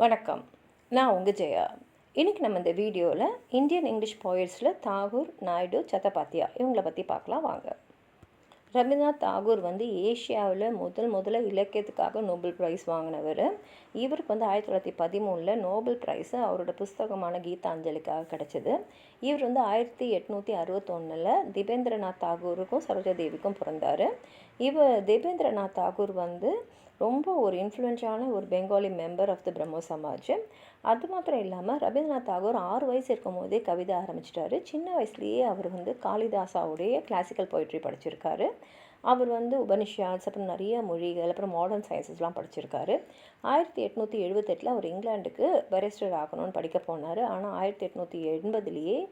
வணக்கம். நான் உங்கள் ஜெயா. இன்றைக்கி நம்ம இந்த வீடியோவில் இந்தியன் இங்கிலீஷ் போயட்ஸில் தாகூர், நாயுடு, சத்தபாத்தியா இவங்கள பற்றி பார்க்கலாம் வாங்க. ரவீந்திரநாத் தாகூர் ஏஷியாவில் முதல்ல இலக்கியத்துக்காக நோபல் ப்ரைஸ் வாங்கினவர். இவருக்கு 1913 நோபல் ப்ரைஸு அவரோட புஸ்தகமான கீதாஞ்சலிக்காக கிடச்சிது. இவர் 1861 திபேந்திரநாத் தாகூருக்கும் சரோஜாதேவிக்கும் பிறந்தார். திபேந்திரநாத் தாகூர் ரொம்ப ஒரு இன்ஃப்ளூயன்ஸான ஒரு Bengali member of the பிரம்மோ Samaj. அது மாத்திரம் இல்லாமல் ரவீந்திரநாத் தாகூர் 6 வயசு இருக்கும் போதே கவிதை ஆரம்பிச்சிட்டாரு. சின்ன வயசுலேயே அவர் காளிதாசாவுடைய கிளாசிக்கல் போய்ட்ரி படிச்சிருக்காரு. அவர் உபனிஷாட்ஸ், அப்புறம் நிறைய மொழிகள், அப்புறம் மாடர்ன் சயின்ஸஸ்லாம் படிச்சிருக்காரு. 1878 அவர் இங்கிலாந்துக்கு பேரிஸ்டர் ஆகணும்னு படிக்க போனார். ஆனால் 1880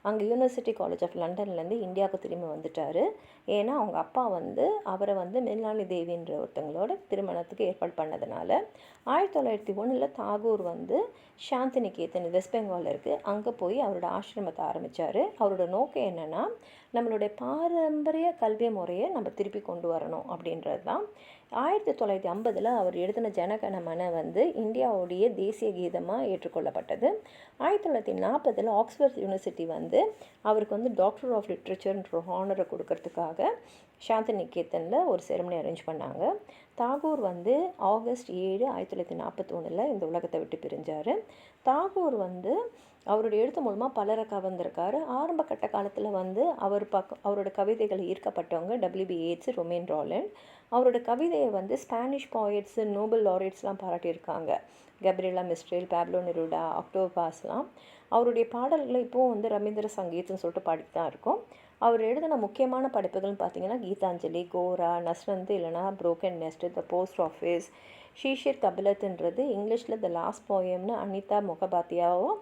அங்கே யூனிவர்சிட்டி காலேஜ் ஆஃப் லண்டன்லேருந்து இந்தியாவுக்கு திரும்பி வந்துட்டார். ஏன்னா அவங்க அப்பா அவரை மிருணாளினி தேவின்ற ஒருத்தங்களோட திருமணத்துக்கு ஏற்பாடு பண்ணதுனால 1901 தாகூர் சாந்திநிகேதன் வெஸ்ட் பெங்காலில் இருக்குது, அங்கே போய் அவரோட ஆசிரமத்தை ஆரம்பித்தார். அவரோட நோக்கம் என்னென்னா, நம்மளுடைய பாரம்பரிய கல்வி முறையை நம்ம திருப்பி கொண்டு வரணும் அப்படின்றது தான். 1950 அவர் எழுதின ஜனகணமன இந்தியாவுடைய தேசிய கீதமாக ஏற்றுக்கொள்ளப்பட்டது. 1940 ஆக்ஸ்போர்ட் யூனிவர்சிட்டி அவருக்கு டாக்டர் ஆஃப் லிட்ரேச்சர்ன்ற ஹானரை கொடுக்கறதுக்காக சாந்திநிகேதனில் ஒரு செரமனி அரேஞ்ச் பண்ணாங்க. தாகூர் ஆகஸ்ட் 7, 1941 இந்த உலகத்தை விட்டு பிரிஞ்சார். தாகூர் அவருடைய எழுத்து மூலமாக பலரை கவர்ந்திருக்காரு. ஆரம்ப கட்ட காலத்தில் அவரோட கவிதைகளை ஈர்க்கப்பட்டவங்க WB Yeats, ரொமேன் ராலண்ட். அவரோட கவிதையை ஸ்பானிஷ் பாய்ட்ஸு, நோபல் லாரேட்ஸ்லாம் பாராட்டியிருக்காங்க. கப்ரியேலா மிஸ்ட்ரேல், பாப்லோ நெரூடா, ஆக்டோவோ பாஸ்லாம். அவருடைய பாடல்களை இப்போவும் ரவீந்திர சங்கீத்னு சொல்லிட்டு பாடிட்டு தான் இருக்கும். அவர் எழுதின முக்கியமான படைப்புகள்னு பார்த்தீங்கன்னா கீதாஞ்சலி, கோரா, நஸ்ரந்து இல்லைனா broken nest, the post office, Shishir கபிலத்துன்றது இங்கிலீஷில் த லாஸ்ட் போயம்னு அனிதா முகபாத்தியாவும்,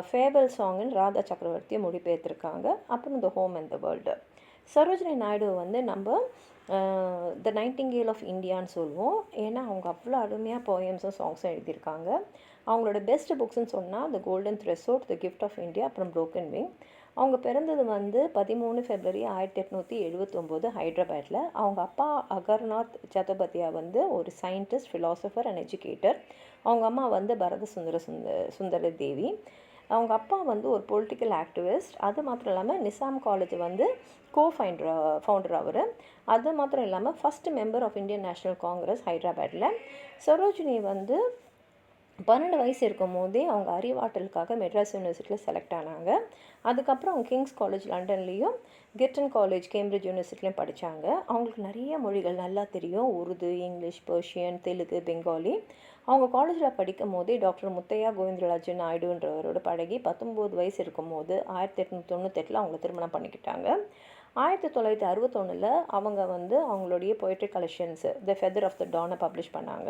ஃபேபல் சாங்குன்னு ராதா சக்கரவர்த்தியை மொழிபெயர்த்திருக்காங்க. அப்புறம் the home and the world. Sarojini Naidu நம்ம த நைட்டிங்கேல் ஆஃப் இந்தியான்னு சொல்லுவோம். ஏன்னா அவங்க அவ்வளோ அருமையாக போயம்ஸும் சாங்ஸும் எழுதியிருக்காங்க. அவங்களோட பெஸ்ட் புக்ஸ்ன்னு சொன்னால் the golden threshold, the gift of India, அப்புறம் புரோக்கன் விங். அவங்க பிறந்தது 13 ஃபெப்ரவரி 1879 ஹைதராபாத்தில். அவங்க அப்பா அகர்நாத் சத்தபாத்தியா ஒரு சயின்டிஸ்ட், ஃபிலாசபர் அண்ட் எஜுகேட்டர். அவங்க அம்மா பரத சுந்தர தேவி. அவங்க அப்பா ஒரு பொலிட்டிக்கல் ஆக்டிவிஸ்ட். அது மாத்திரம் இல்லாமல் நிசாம் காலேஜ் ஃபவுண்டர் அவர். அது மாத்திரம் இல்லாமல் first member of Indian national Congress ஹைதராபாத்தில். சரோஜினி 12 வயசு இருக்கும் போதே அவங்க அறிவாற்றலுக்காக மெட்ராஸ் யூனிவர்சிட்டியில் செலக்ட் ஆனாங்க. அதுக்கப்புறம் அவங்க கிங்ஸ் காலேஜ் லண்டன்லேயும், கிர்டன் காலேஜ் கேம்பிரிட்ஜ் யூனிவர்சிட்டிலையும் படித்தாங்க. அவங்களுக்கு நிறைய மொழிகள் நல்லா தெரியும். Urdu, English, Persian, Telugu, Bengali. அவங்க காலேஜில் படிக்கும் போதே டாக்டர் முத்தையா கோவிந்தராஜன் நாயுடுன்றவரோட பழகி 19 வயசு இருக்கும் போது 1898 அவங்கள திருமணம் பண்ணிக்கிட்டாங்க. 1961 அவங்க அவங்களுடைய poetry collections the feather of the டானை பப்ளிஷ் பண்ணாங்க.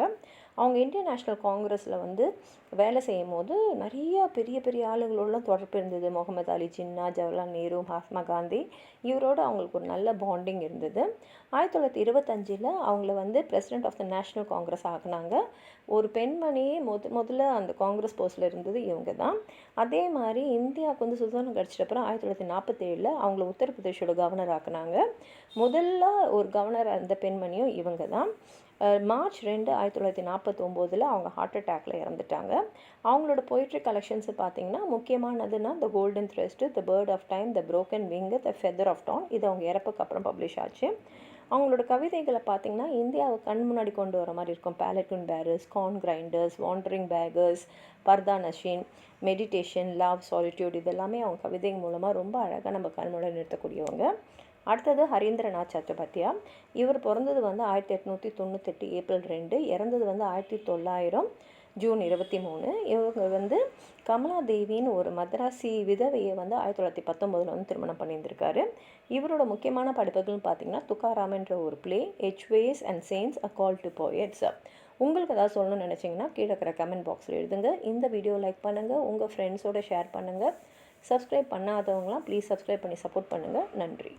அவங்க இந்தியன் நேஷ்னல் காங்கிரஸில் வேலை செய்யும் போது நிறைய பெரிய பெரிய ஆளுகளோடலாம் தொடர்பு இருந்தது. முகமது அலி ஜின்னா, ஜவஹர்லால் நேரு, மகாத்மா காந்தி, இவரோடு அவங்களுக்கு ஒரு நல்ல பாண்டிங் இருந்தது. 1925 அவங்கள president of the national congress ஆகினாங்க. ஒரு பெண்மணியே முதல்ல அந்த காங்கிரஸ் போஸ்டில் இருந்தது இவங்க தான். அதே மாதிரி இந்தியாவுக்கு சுதந்திரம் கிடச்சிட்டப்புறம் 1947 அவங்கள உத்தரப்பிரதேஷோட கவர்னர் ஆக்குனாங்க. முதல்ல ஒரு கவர்னர் அந்த பெண்மணியும் இவங்க தான். மார்ச் 2, 1949 அவங்க ஹார்ட் அட்டாக்ல இறந்துட்டாங்க. அவங்களோட பொயிட்ரி கலெக்ஷன்ஸ் பார்த்தீங்கன்னா முக்கியமானதுன்னா the golden threshold, the bird of time, the broken wing, the feather of dawn. இது அவங்க இறப்புக்கு அப்புறம் பப்ளிஷ் ஆச்சு. அவங்களோட கவிதைகளை பார்த்தீங்கன்னா இந்தியாவை கண் முன்னாடி கொண்டு வர மாதிரி இருக்கும். பேலட்வின் பேரர்ஸ், கார்ன் கிரைண்டர்ஸ், வாண்டரிங் பேகர்ஸ், பர்தா நஷீன், மெடிடேஷன், லவ், சாலிட்யூட், இதெல்லாமே அவங்க கவிதை மூலமாக ரொம்ப அழகாக நம்ம கண் முன்னாடி நிறுத்தக்கூடியவங்க. அடுத்தது ஹரீந்திரநாத் சட்டோபாத்யா. இவர் பிறந்தது 1898 ஏப்ரல் 2, இறந்தது 1900 ஜூன் 23. இவங்க கமலாதேவின்னு ஒரு மദ്രാசி விதவையை 1919 திருமணம் பண்ணியிருந்திருக்காரு. இவரோட முக்கியமான படைப்புகள்னு பார்த்தீங்கன்னா துக்காராமன்ற ஒரு play, echoes and chains, a call to poets. உங்களுக்கு ஏதாவது சொல்லணும்னு நினச்சிங்கன்னா கீழே இருக்கிற கமெண்ட் பாக்ஸில் எழுதுங்க. இந்த வீடியோ லைக் பண்ணுங்கள், உங்கள் ஃப்ரெண்ட்ஸோடு ஷேர் பண்ணுங்கள். சப்ஸ்கிரைப் பண்ணாதவங்களாம் ப்ளீஸ் சப்ஸ்கிரைப் பண்ணி சப்போர்ட் பண்ணுங்கள். நன்றி.